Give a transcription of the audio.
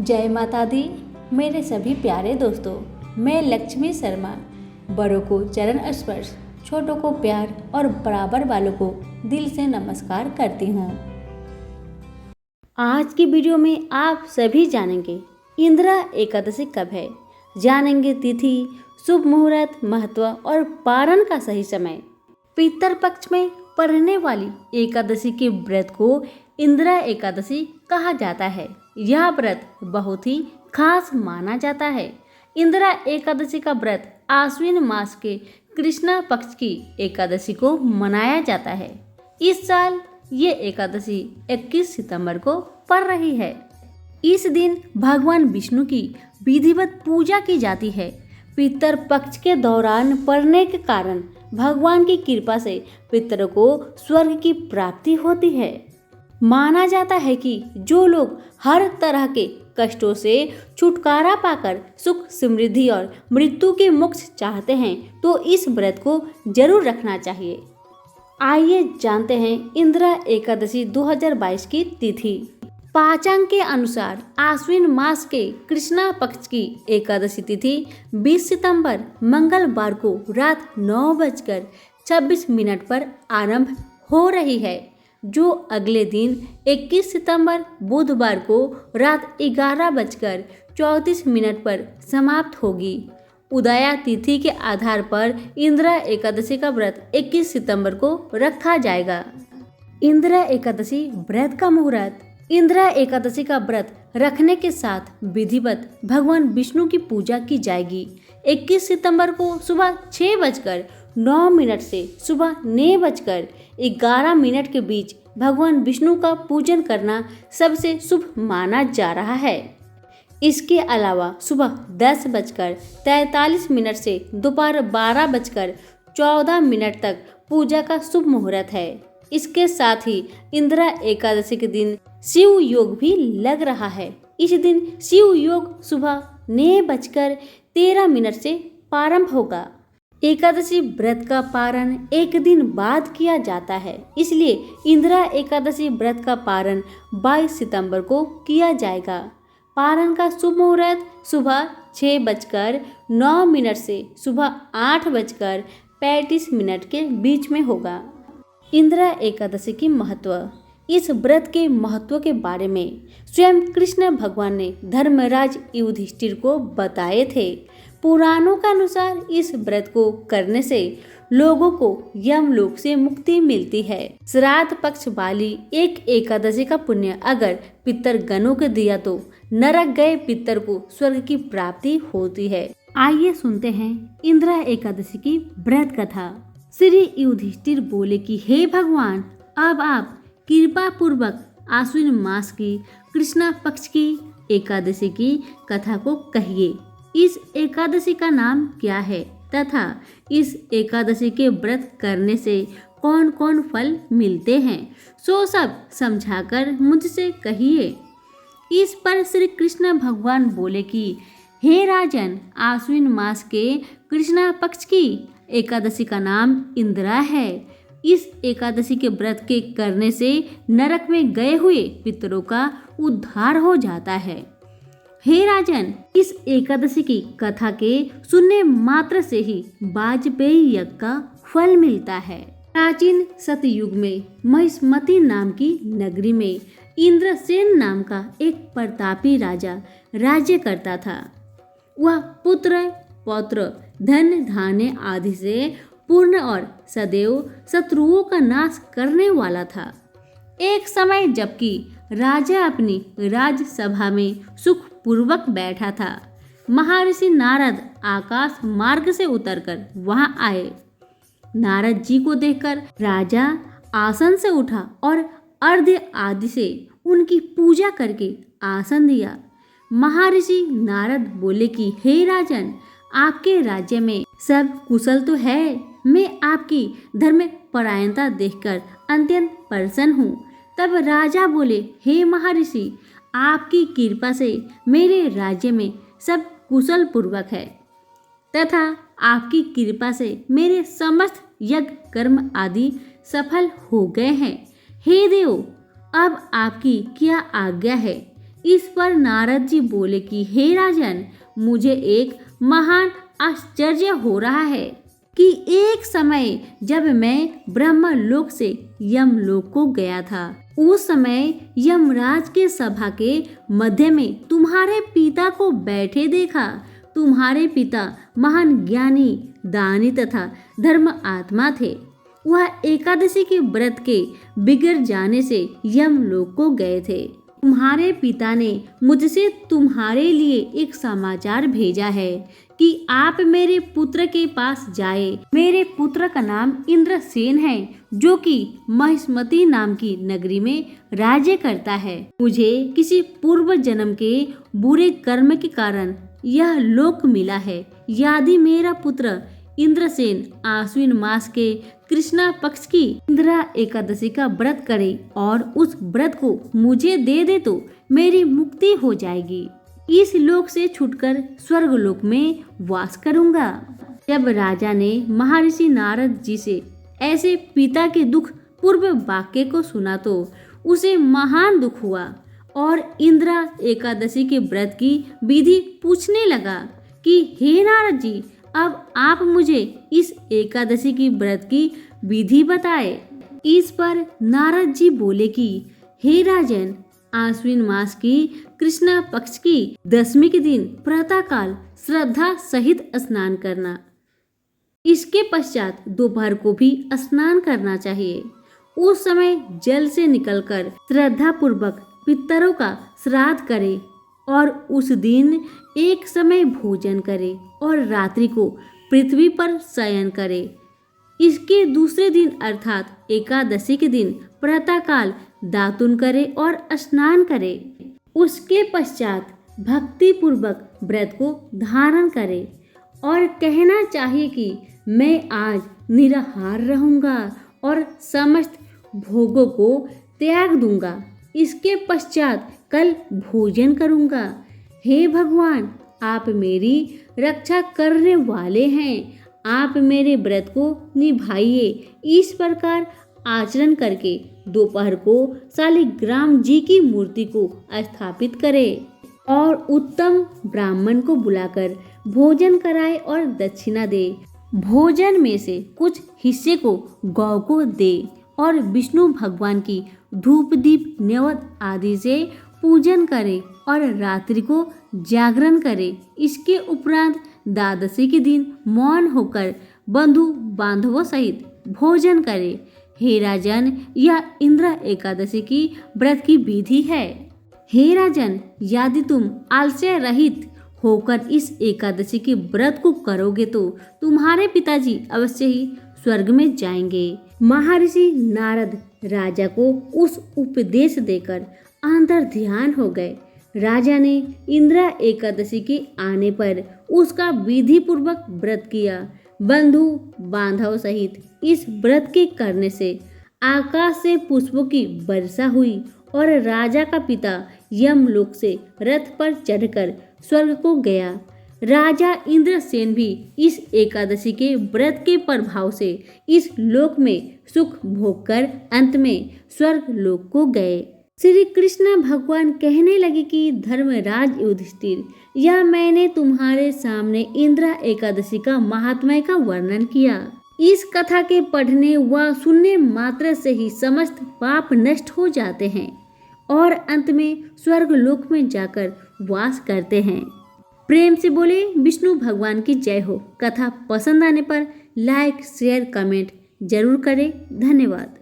जय माता दी। मेरे सभी प्यारे दोस्तों, मैं लक्ष्मी शर्मा बड़ों को चरण स्पर्श, छोटों को प्यार और बराबर वालों को दिल से नमस्कार करती हूँ। आज की वीडियो में आप सभी जानेंगे इंदिरा एकादशी कब है, जानेंगे तिथि, शुभ मुहूर्त, महत्व और पारण का सही समय। पितर पक्ष में पड़ने वाली एकादशी के व्रत को इंदिरा एकादशी कहा जाता है। यह व्रत बहुत ही खास माना जाता है। इंदिरा एकादशी का व्रत आश्विन मास के कृष्णा पक्ष की एकादशी को मनाया जाता है। इस साल ये एकादशी 21 सितंबर को पड़ रही है। इस दिन भगवान विष्णु की विधिवत पूजा की जाती है। पितर पक्ष के दौरान पड़ने के कारण भगवान की कृपा से पितरों को स्वर्ग की प्राप्ति होती है। माना जाता है कि जो लोग हर तरह के कष्टों से छुटकारा पाकर सुख, समृद्धि और मृत्यु के मोक्ष चाहते हैं तो इस व्रत को जरूर रखना चाहिए। आइए जानते हैं इंदिरा एकादशी 2022 की तिथि। पाचांग के अनुसार आश्विन मास के कृष्णा पक्ष की एकादशी तिथि 20 सितंबर मंगलवार को रात 9:26 पर आरंभ हो रही है, जो अगले दिन 21 सितंबर बुधवार को रात 11:34 पर समाप्त होगी। उदया तिथि के आधार पर इंदिरा एकादशी का व्रत 21 सितंबर को रखा जाएगा। इंदिरा एकादशी व्रत का मुहूर्त। इंदिरा एकादशी का व्रत रखने के साथ विधिवत भगवान विष्णु की पूजा की जाएगी। 21 सितंबर को सुबह 6:09 से सुबह 9:11 के बीच भगवान विष्णु का पूजन करना सबसे शुभ माना जा रहा है। इसके अलावा सुबह 10:43 से दोपहर 12:14 तक पूजा का शुभ मुहूर्त है। इसके साथ ही इंदिरा एकादशी के दिन शिव योग भी लग रहा है। इस दिन शिव योग सुबह 9:13 से प्रारंभ होगा। एकादशी व्रत का पारण एक दिन बाद किया जाता है, इसलिए इंदिरा एकादशी व्रत का पारण 22 सितंबर को किया जाएगा। पारण का शुभ मुहूर्त सुबह 6:09 से सुबह 8:35 के बीच में होगा। इंदिरा एकादशी की महत्व। इस व्रत के महत्व के बारे में स्वयं कृष्ण भगवान ने धर्मराज युधिष्ठिर को बताए थे। पुराणों के अनुसार इस व्रत को करने से लोगों को यमलोक से मुक्ति मिलती है। श्राद्ध पक्ष वाली एक एकादशी का पुण्य अगर पितर गणों को दिया तो नरक गए पितर को स्वर्ग की प्राप्ति होती है। आइए सुनते हैं इंदिरा एकादशी की व्रत कथा। श्री युधिष्ठिर बोले कि हे भगवान, अब आप कृपा पूर्वक आश्विन मास की कृष्णा पक्ष की एकादशी की कथा को कहिए। इस एकादशी का नाम क्या है तथा इस एकादशी के व्रत करने से कौन कौन फल मिलते हैं, सो सब समझाकर मुझसे कहिए। इस पर श्री कृष्ण भगवान बोले कि हे राजन, आश्विन मास के कृष्णा पक्ष की एकादशी का नाम इंदिरा है। इस एकादशी के व्रत के करने से नरक में गए हुए पितरों का उद्धार हो जाता है। हे राजन, इस एकादशी की कथा के सुनने मात्र से ही वाजपेयी यज्ञ का फल मिलता है। प्राचीन सतयुग में महिष्मती नाम की नगरी में इंद्रसेन नाम का एक प्रतापी राजा राज्य करता था। वह पुत्र, पौत्र, धन, धान्य आदि से पूर्ण और सदैव शत्रुओं का नाश करने वाला था। एक समय जबकि राजा अपनी राजसभा में सुख पूर्वक बैठा था, महर्षि नारद आकाश मार्ग से उतरकर वहां आए। नारद जी को देखकर राजा आसन से उठा और अर्घ्य आदि से उनकी पूजा करके आसन दिया। महर्षि नारद बोले कि हे राजन, आपके राज्य में सब कुशल तो है। मैं आपकी धर्म परायणता देखकर अत्यंत प्रसन्न हूँ। तब राजा बोले, हे महर्षि, आपकी कृपा से मेरे राज्य में सब कुशल पूर्वक है तथा आपकी कृपा से मेरे समस्त यज्ञ कर्म आदि सफल हो गए हैं। हे देव, अब आपकी क्या आज्ञा है इस पर नारद जी बोले कि हे राजन, मुझे एक महान आश्चर्य हो रहा है कि एक समय जब मैं ब्रह्मलोक से यमलोक को गया था, उस समय यमराज के सभा के मध्य में तुम्हारे पिता को बैठे देखा। तुम्हारे पिता महान ज्ञानी, दानी तथा धर्म आत्मा थे। वह एकादशी के व्रत के बिगड़ जाने से यमलोक को गए थे। तुम्हारे पिता ने मुझसे तुम्हारे लिए एक समाचार भेजा है कि आप मेरे पुत्र के पास जाए। मेरे पुत्र का नाम इंद्रसेन है, जो कि महिष्मती नाम की नगरी में राज्य करता है। मुझे किसी पूर्व जन्म के बुरे कर्म के कारण यह लोक मिला है। यदि मेरा पुत्र इंद्रसेन आश्विन मास के कृष्णा पक्ष की इंद्रा एकादशी का व्रत करे और उस व्रत को मुझे दे दे तो मेरी मुक्ति हो जाएगी। इस लोक से छूटकर स्वर्ग लोक में वास करूंगा। जब राजा ने महर्षि नारद जी से ऐसे पिता के दुख पूर्व वाक्य को सुना तो उसे महान दुख हुआ और इंद्रा एकादशी के व्रत की विधि पूछने लगा कि हे नारद जी, अब आप मुझे इस एकादशी की व्रत की विधि बताए। इस पर नारद जी बोले कि हे राजन, आश्विन मास की कृष्णा पक्ष की दशमी के दिन प्रातः काल श्रद्धा सहित स्नान करना। इसके पश्चात दोपहर को भी स्नान करना चाहिए। उस समय जल से निकलकर श्रद्धा पूर्वक पितरों का श्राद्ध करे और उस दिन एक समय भोजन करे और रात्रि को पृथ्वी पर शयन करे। इसके दूसरे दिन अर्थात एकादशी के दिन प्रातःकाल दातुन करे और स्नान करे। उसके पश्चात भक्ति पूर्वक व्रत को धारण करे और कहना चाहिए कि मैं आज निराहार रहूंगा और समस्त भोगों को त्याग दूंगा। इसके पश्चात कल भोजन करूंगा। हे भगवान, आप मेरी रक्षा करने वाले हैं। आप मेरे व्रत को निभाइए। इस प्रकार आचरण करके दोपहर को शालिग्राम जी की मूर्ति को स्थापित करे और उत्तम ब्राह्मण को बुलाकर भोजन कराए और दक्षिणा दे। भोजन में से कुछ हिस्से को गौ को दे और विष्णु भगवान की धूप दीप नैवेद्य आदि से पूजन करे और रात्रि को जागरण करे। इसके उपरांत द्वादशी के दिन मौन होकर बंधु बांधवों सहित भोजन करे। हे राजन, यह इंद्र एकादशी की व्रत की विधि है। हे राजन, यदि तुम आलस्य रहित होकर इस एकादशी के व्रत को करोगे तो तुम्हारे पिताजी अवश्य ही स्वर्ग में जाएंगे। महर्षि नारद राजा को उस उपदेश देकर अंतर ध्यान हो गए। राजा ने इंद्रा एकादशी के आने पर उसका विधि पूर्वक व्रत किया। बंधु बांधव सहित इस व्रत के करने से आकाश से पुष्पों की वर्षा हुई और राजा का पिता यमलोक से रथ पर चढ़कर स्वर्ग को गया। राजा इंद्रसेन भी इस एकादशी के व्रत के प्रभाव से इस लोक में सुख भोग कर अंत में स्वर्ग लोक को गए। श्री कृष्ण भगवान कहने लगे कि धर्मराज युधिष्ठिर, यह मैंने तुम्हारे सामने इंद्रा एकादशी का महात्म्य का वर्णन किया। इस कथा के पढ़ने व सुनने मात्र से ही समस्त पाप नष्ट हो जाते हैं और अंत में स्वर्ग लोक में जाकर वास करते हैं। प्रेम से बोले विष्णु भगवान की जय हो। कथा पसंद आने पर लाइक शेयर कमेंट जरूर करें। धन्यवाद।